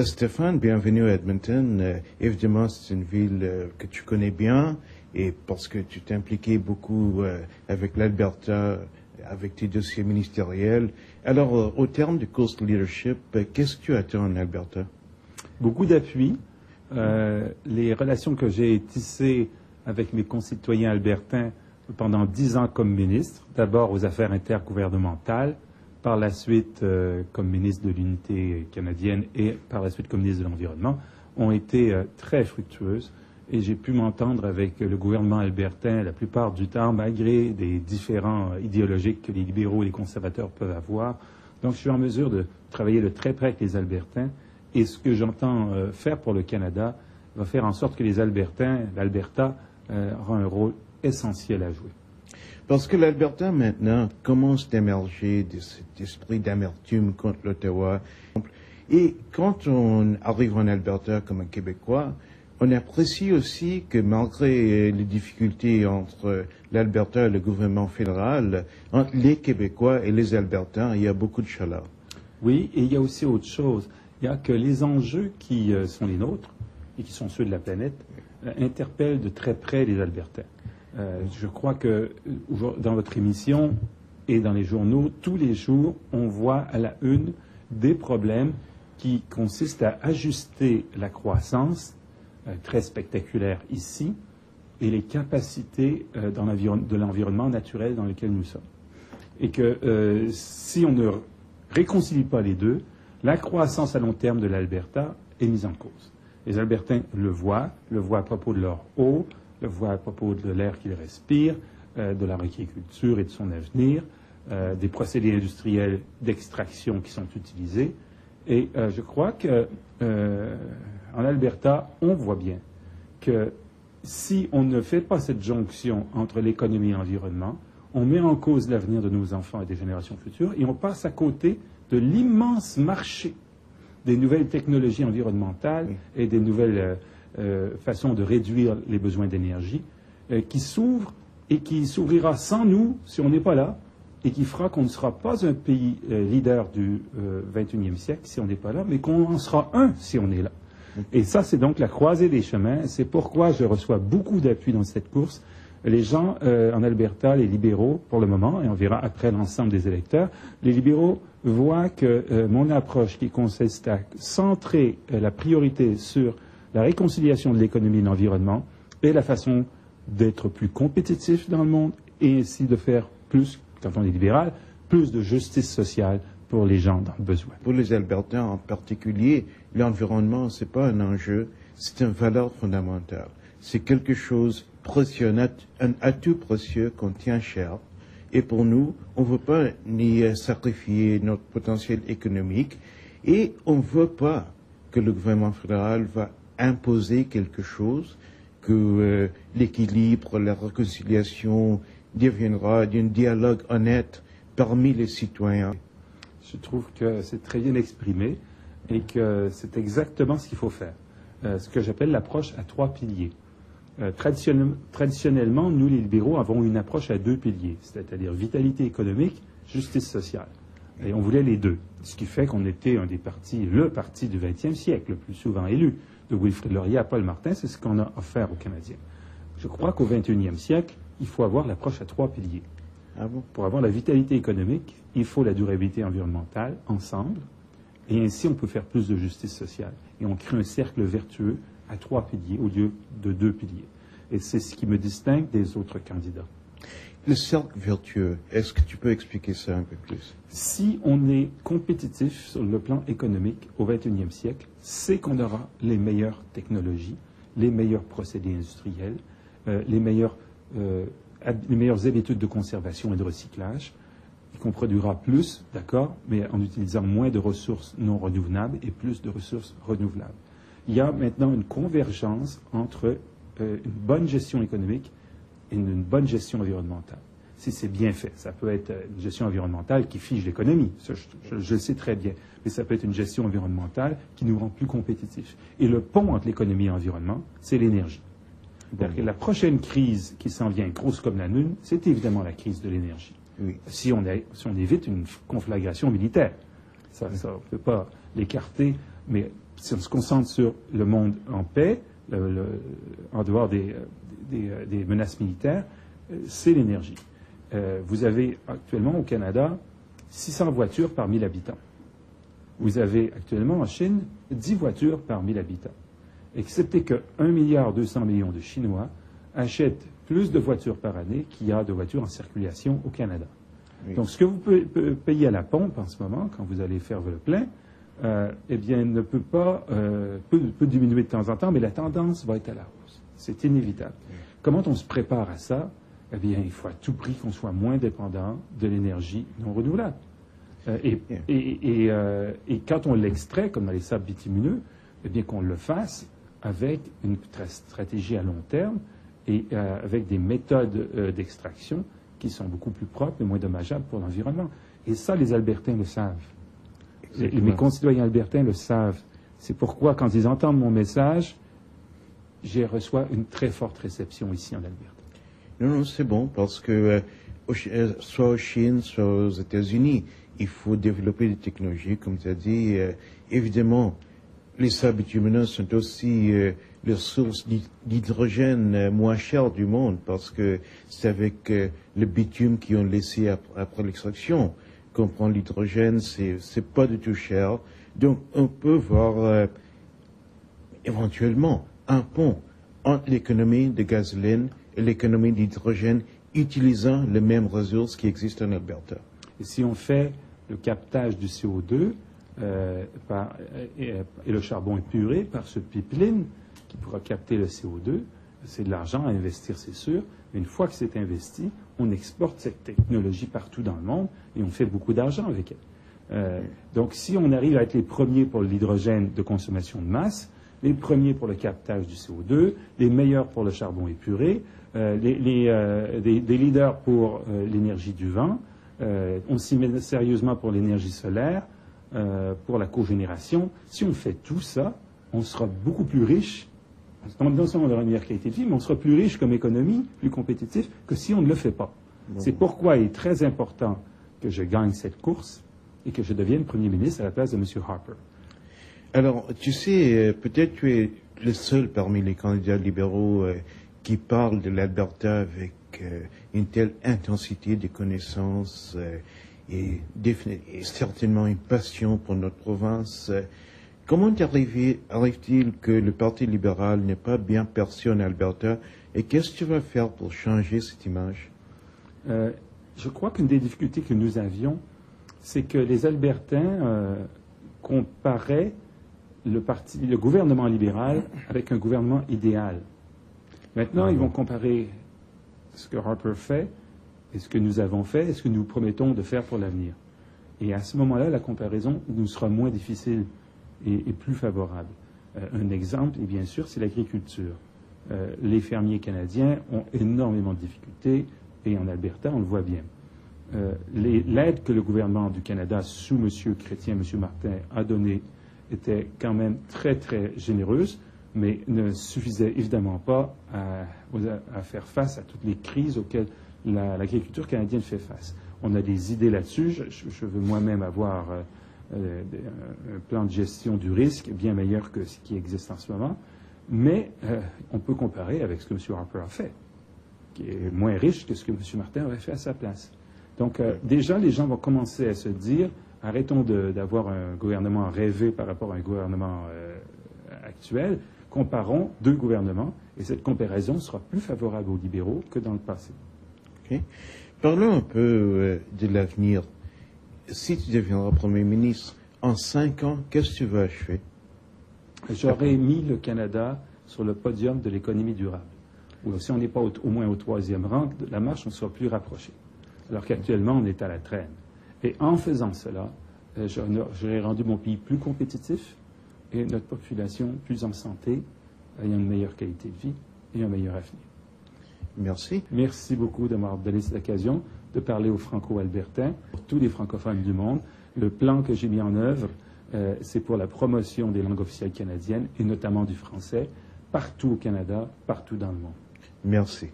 Stéphane, bienvenue à Edmonton. Évidemment, c'est une ville que tu connais bien et parce que tu t'es impliqué beaucoup avec l'Alberta, avec tes dossiers ministériels. Alors, au terme du Coastal Leadership, qu'est-ce que tu attends en Alberta? Beaucoup d'appui. Les relations que j'ai tissées avec mes concitoyens albertains pendant 10 ans comme ministre, d'abord aux affaires intergouvernementales, par la suite comme ministre de l'Unité canadienne et par la suite comme ministre de l'Environnement, ont été très fructueuses. Et j'ai pu m'entendre avec le gouvernement albertain la plupart du temps, malgré des différends idéologiques que les libéraux et les conservateurs peuvent avoir. Donc je suis en mesure de travailler de très près avec les Albertains. Et ce que j'entends faire pour le Canada va faire en sorte que les Albertains, l'Alberta, aura un rôle essentiel à jouer. Parce que l'Alberta, maintenant, commence d'émerger de cet esprit d'amertume contre l'Ottawa. Et quand on arrive en Alberta comme un Québécois, on apprécie aussi que malgré les difficultés entre l'Alberta et le gouvernement fédéral, entre les Québécois et les Albertains, il y a beaucoup de chaleur. Oui, et il y a aussi autre chose. Il y a que les enjeux qui sont les nôtres et qui sont ceux de la planète interpellent de très près les Albertains. Je crois que dans votre émission et dans les journaux, tous les jours, on voit à la une des problèmes qui consistent à ajuster la croissance, très spectaculaire ici, et les capacités de l'environnement naturel dans lequel nous sommes. Et que si on ne réconcilie pas les deux, la croissance à long terme de l'Alberta est mise en cause. Les Albertains le voient à propos de leur eau, le voient à propos de l'air qu'ils respirent, de leur agriculture et de son avenir, des procédés industriels d'extraction qui sont utilisés. Et je crois que en Alberta, on voit bien que si on ne fait pas cette jonction entre l'économie et l'environnement, on met en cause l'avenir de nos enfants et des générations futures et on passe à côté de l'immense marché des nouvelles technologies environnementales et des nouvelles façons de réduire les besoins d'énergie qui s'ouvre et qui s'ouvrira sans nous si on n'est pas là et qui fera qu'on ne sera pas un pays leader du 21e siècle si on n'est pas là, mais qu'on en sera un si on est là. Et ça, c'est donc la croisée des chemins. C'est pourquoi je reçois beaucoup d'appui dans cette course. Les gens en Alberta, les libéraux, pour le moment, et on verra après l'ensemble des électeurs, les libéraux voient que mon approche qui consiste à centrer la priorité sur la réconciliation de l'économie et de l'environnement est la façon d'être plus compétitif dans le monde et ainsi de faire plus, quand on est libéral, plus de justice sociale pour les gens dans le besoin. Pour les Albertains en particulier, l'environnement, ce n'est pas un enjeu, c'est une valeur fondamentale. C'est quelque chose précieux, un atout précieux qu'on tient cher. Et pour nous, on ne veut pas ni sacrifier notre potentiel économique et on ne veut pas que le gouvernement fédéral va imposer quelque chose, que l'équilibre, la réconciliation deviendra d'un dialogue honnête parmi les citoyens. Je trouve que c'est très bien exprimé et que c'est exactement ce qu'il faut faire. Ce que j'appelle l'approche à 3 piliers. Traditionnellement, nous les libéraux avons une approche à 2 piliers, c'est-à-dire vitalité économique, justice sociale. Et on voulait les deux, ce qui fait qu'on était un des partis, le parti du 20e siècle, le plus souvent élu, de Wilfrid Laurier à Paul Martin, c'est ce qu'on a offert aux Canadiens. Je crois qu'au 21e siècle, il faut avoir l'approche à 3 piliers. Ah bon? Pour avoir la vitalité économique, il faut la durabilité environnementale ensemble, et ainsi on peut faire plus de justice sociale. Et on crée un cercle vertueux à 3 piliers au lieu de 2 piliers. Et c'est ce qui me distingue des autres candidats. Le cercle vertueux, est-ce que tu peux expliquer ça un peu plus? Si on est compétitif sur le plan économique au 21e siècle, c'est qu'on aura les meilleures technologies, les meilleurs procédés industriels, les meilleures habitudes de conservation et de recyclage, et qu'on produira plus, d'accord, mais en utilisant moins de ressources non renouvelables et plus de ressources renouvelables. Il y a maintenant une convergence entre une bonne gestion économique et une bonne gestion environnementale. Si c'est bien fait, ça peut être une gestion environnementale qui fige l'économie, je le sais très bien, mais ça peut être une gestion environnementale qui nous rend plus compétitifs. Et le pont entre l'économie et l'environnement, c'est l'énergie. Donc la prochaine crise qui s'en vient, grosse comme la lune, c'est évidemment la crise de l'énergie. Oui. Si on évite une conflagration militaire, ça on ne peut pas l'écarter, mais si on se concentre sur le monde en paix, en dehors des menaces militaires, c'est l'énergie. Vous avez actuellement au Canada 600 voitures par 1000 habitants. Vous avez actuellement en Chine 10 voitures par 1000 habitants. Excepté que 1,2 milliard de Chinois achètent plus de voitures par année qu'il y a de voitures en circulation au Canada. Oui. Donc, ce que vous pouvez payer à la pompe en ce moment, quand vous allez faire le plein, eh bien, ne peut pas, peut diminuer de temps en temps, mais la tendance va être à la hausse. C'est inévitable. Oui. Comment on se prépare à ça? Eh bien, il faut à tout prix qu'on soit moins dépendant de l'énergie non renouvelable. Et quand on l'extrait, comme dans les sables bitumineux, eh bien, qu'on le fasse avec une stratégie à long terme et avec des méthodes d'extraction qui sont beaucoup plus propres et moins dommageables pour l'environnement. Et ça, les Albertains le savent. Mes concitoyens albertains le savent. C'est pourquoi, quand ils entendent mon message, j'y reçois une très forte réception ici en Alberta. Non, c'est bon, parce que soit en Chine, soit aux États-Unis, il faut développer des technologies, comme tu as dit. Évidemment, les sables bitumineux sont aussi les sources d'hydrogène moins chères du monde, parce que c'est avec le bitume qu'ils ont laissé après l'extraction qu'on prend l'hydrogène. C'est pas du tout cher. Donc, on peut voir éventuellement un pont entre l'économie de gasoline et l'économie d'hydrogène utilisant les mêmes ressources qui existent en Alberta. Et si on fait le captage du CO2 et le charbon épuré par ce pipeline qui pourra capter le CO2, c'est de l'argent à investir, c'est sûr. Mais une fois que c'est investi, on exporte cette technologie partout dans le monde et on fait beaucoup d'argent avec elle. Donc, si on arrive à être les premiers pour l'hydrogène de consommation de masse, les premiers pour le captage du CO2, les meilleurs pour le charbon épuré, des leaders pour l'énergie du vent, on s'y met sérieusement pour l'énergie solaire, pour la cogénération. Si on fait tout ça, on sera beaucoup plus riche. Non seulement on aura une meilleure qualité de vie, mais on sera plus riche comme économie, plus compétitif, que si on ne le fait pas. Bon. C'est pourquoi il est très important que je gagne cette course et que je devienne Premier ministre à la place de M. Harper. Alors, tu sais, peut-être tu es le seul parmi les candidats libéraux qui parle de l'Alberta avec une telle intensité de connaissances et certainement une passion pour notre province. Comment arrive-t-il que le Parti libéral n'est pas bien perçu en Alberta et qu'est-ce que tu vas faire pour changer cette image? Je crois qu'une des difficultés que nous avions, c'est que les Albertains comparaient le gouvernement libéral avec un gouvernement idéal. Maintenant, ils vont comparer ce que Harper fait et ce que nous avons fait et ce que nous promettons de faire pour l'avenir. Et à ce moment-là, la comparaison nous sera moins difficile et plus favorable. Un exemple, et bien sûr, c'est l'agriculture. Les fermiers canadiens ont énormément de difficultés et en Alberta, on le voit bien. L'aide que le gouvernement du Canada, sous M. Chrétien, M. Martin, a donnée était quand même très, très généreuse, mais ne suffisait évidemment pas à faire face à toutes les crises auxquelles l'agriculture canadienne fait face. On a des idées là-dessus. Je veux moi-même avoir un plan de gestion du risque bien meilleur que ce qui existe en ce moment, mais on peut comparer avec ce que M. Harper a fait, qui est moins riche que ce que M. Martin aurait fait à sa place. Donc, déjà, les gens vont commencer à se dire, arrêtons d'avoir un gouvernement rêvé par rapport à un gouvernement actuel, comparons deux gouvernements, et cette comparaison sera plus favorable aux libéraux que dans le passé. Okay. Parlons un peu de l'avenir. Si tu deviendras Premier ministre, en 5 ans, qu'est-ce que tu vas achever? J'aurais mis le Canada sur le podium de l'économie durable. Ou si on n'est pas au moins au 3e rang de la marche, on sera plus rapproché. Alors qu'actuellement, on est à la traîne. Et en faisant cela, j'aurais rendu mon pays plus compétitif et notre population plus en santé, ayant une meilleure qualité de vie et un meilleur avenir. Merci. Merci beaucoup de m'avoir donné cette occasion de parler aux Franco-Albertains, pour tous les francophones du monde. Le plan que j'ai mis en œuvre, c'est pour la promotion des langues officielles canadiennes et notamment du français, partout au Canada, partout dans le monde. Merci.